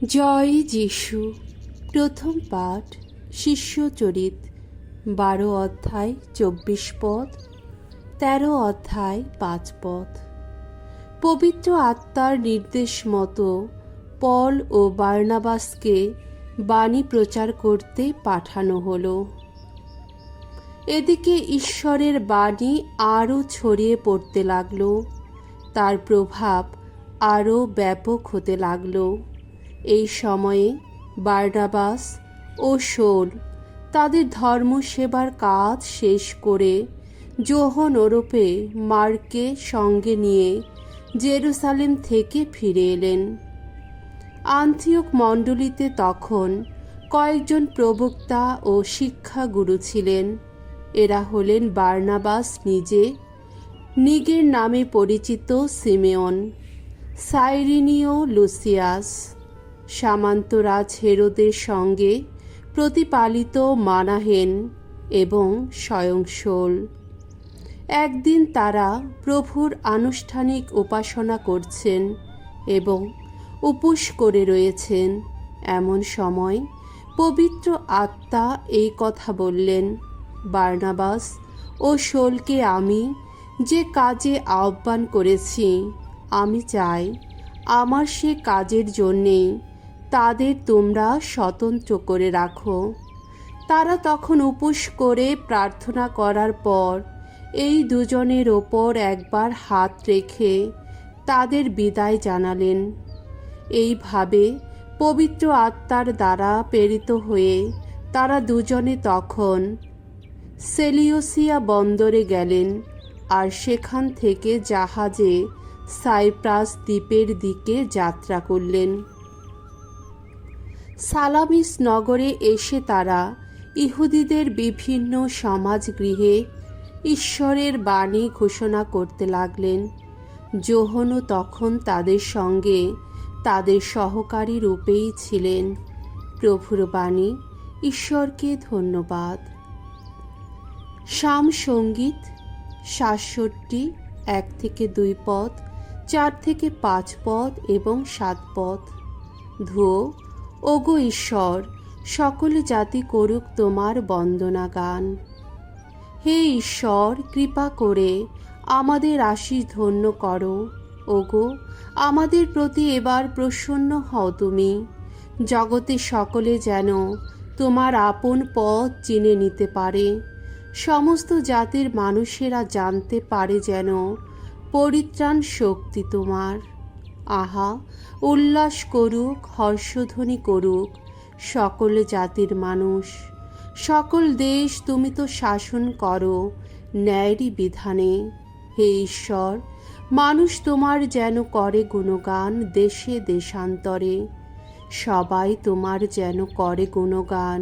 জয় যিশু। প্রথম পাঠ, শিষ্যচরিত, 12 অধ্যায় 24 পদ, 13 অধ্যায় 5 পদ। পবিত্র আত্মার নির্দেশ মতো পল ও বার্নাবাসকে বাণী প্রচার করতে পাঠানো হলো। এদিকে ঈশ্বরের বাণী আরও ছড়িয়ে পড়তে লাগল, তার প্রভাব আরও ব্যাপক হতে লাগল। এই সময়ে বার্নাবাস ও শৌল তাদের ধর্মসেবার কাজ শেষ করে যোহন ওরফে মার্ককে সঙ্গে নিয়ে জেরুসালেম থেকে ফিরে এলেন। আন্তিওখ মণ্ডলীতে তখন কয়েকজন প্রবক্তা ও শিক্ষাগুরু ছিলেন। এরা হলেন বার্নাবাস নিজে, নিগের নামে পরিচিত সিমেওন, সাইরিনীয় লুসিয়াস, সামন্তরাজ হেরোদের সঙ্গে প্রতিপালিত মানাহেন এবং স্বয়ং শৌল। একদিন তারা প্রভুর আনুষ্ঠানিক উপাসনা করছেন এবং উপোস করে রয়েছেন। এমন সময় পবিত্র আত্মা এই কথা বললেন, বার্নাবাস ও শৌলকে আমি যে কাজে আহ্বান করেছি, আমি চাই আমার সে কাজের জন্যে তাদের তোমরা স্বতন্ত্র করে রাখো। তারা তখন উপোস করে প্রার্থনা করার পর এই দুজনের ওপর একবার হাত রেখে তাদের বিদায় জানালেন। এইভাবে পবিত্র আত্মার দ্বারা প্রেরিত হয়ে তারা দুজনে তখন সেলিওসিয়া বন্দরে গেলেন আর সেখান থেকে জাহাজে সাইপ্রাস দ্বীপের দিকে যাত্রা করলেন। সালামিস নগরে এসে তারা ইহুদিদের বিভিন্ন সমাজগৃহে ঈশ্বরের বাণী ঘোষণা করতে লাগলেন। যোহনও তখন তাদের সঙ্গে তাদের সহকারী রূপেই ছিলেন। প্রভুর বাণী। ঈশ্বরকে ধন্যবাদ। সাম সঙ্গীত 67, 1 থেকে 2 পদ, 4 থেকে 5 পদ এবং 7 পদ। ধুয়ো, ওগো ঈশ্বর, সকল জাতি করুক তোমার বন্দনা গান। হে ঈশ্বর, কৃপা করে আমাদের আশীষ ধন্য করো। ওগো, আমাদের প্রতি এবার প্রসন্ন হও তুমি। জগতে সকলে যেন তোমার আপন পথ চিনে নিতে পারে। সমস্ত জাতির মানুষেরা জানতে পারে যেন পরিত্রাণ শক্তি তোমার। আহা, উল্লাস করুক, হর্ষধ্বনি করুক সকল জাতির মানুষ। সকল দেশ তুমি তো শাসন করো ন্যায়েরই বিধানে। হে ঈশ্বর, মানুষ তোমার যেন করে গুণগান দেশে দেশান্তরে। সবাই তোমার যেন করে গুণগান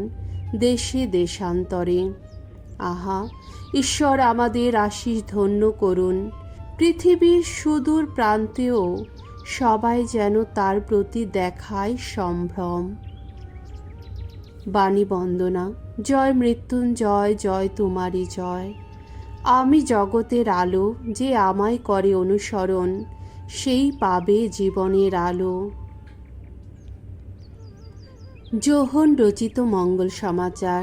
দেশে দেশান্তরে। আহা, ঈশ্বর আমাদের আশীষ ধন্য করুন। পৃথিবীর সুদূর প্রান্তেও সবাই যেন তার প্রতি দেখায় সম্ভ্রম। বাণী বন্দনা। জয় মৃত্যুঞ্জয়, জয় তোমারই জয়। আমি জগতের আলো, যে আমায় করে অনুসরণ সেই পাবে জীবনের আলো। যোহন রচিত মঙ্গল সমাচার,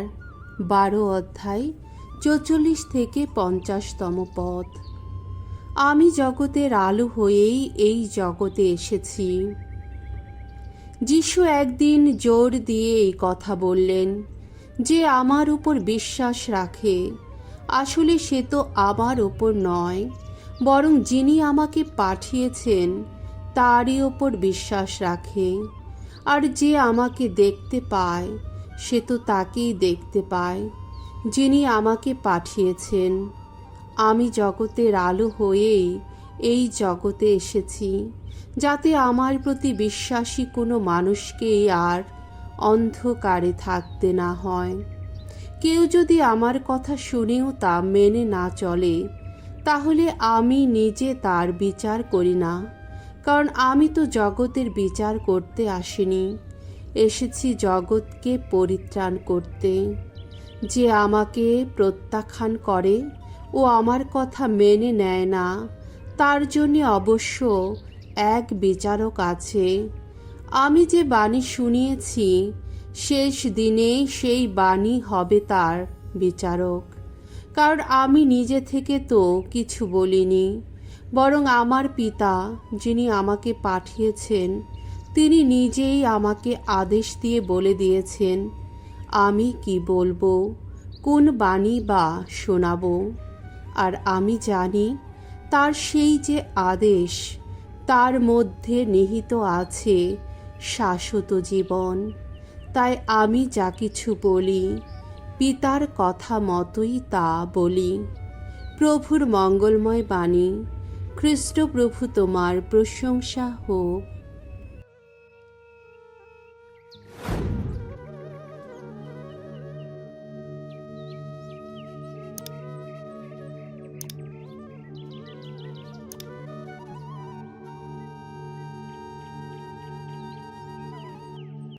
12 অধ্যায় 44 থেকে 50তম পদ। আমি জগতের আলো হয়েই এই জগতে এসেছি। যিশু একদিন জোর দিয়ে এই কথা বললেন। যে আমার উপর বিশ্বাস রাখে, আসলে সে তো আমার ওপর নয়, বরং যিনি আমাকে পাঠিয়েছেন তারই ওপর বিশ্বাস রাখে। আর যে আমাকে দেখতে পায়, সে তো তাকেই দেখতে পায় যিনি আমাকে পাঠিয়েছেন। আমি জগতের আলো হয়েই এই জগতে এসেছি, যাতে আমার প্রতি বিশ্বাসী কোনো মানুষকেই আর অন্ধকারে থাকতে না হয়। কেউ যদি আমার কথা শুনেও তা মেনে না চলে, তাহলে আমি নিজে তার বিচার করি না, কারণ আমি তো জগতের বিচার করতে আসিনি, এসেছি জগৎকে পরিত্রাণ করতে। যে আমাকে প্রত্যাখ্যান করে ও আমার কথা মেনে নেয় না, তার জন্য অবশ্য এক বিচারক আছে। আমি যে বাণী শুনিয়েছি, শেষ দিনে সেই বাণী হবে তার বিচারক। কারণ আমি নিজে থেকে তো কিছু বলিনি, বরং আমার পিতা যিনি আমাকে পাঠিয়েছেন তিনি নিজেই আমাকে আদেশ দিয়ে বলে দিয়েছেন আমি কি বলবো, কোন বাণী বা শোনাবো। আর আমি জানি তার সেই যে আদেশ, তার মধ্যে নিহিত আছে শাশ্বত জীবন। তাই আমি যা কিছু বলি পিতার কথা মতোই তা বলি। প্রভুর মঙ্গলময় বাণী। খ্রিস্ট প্রভু তোমার প্রশংসা হোক।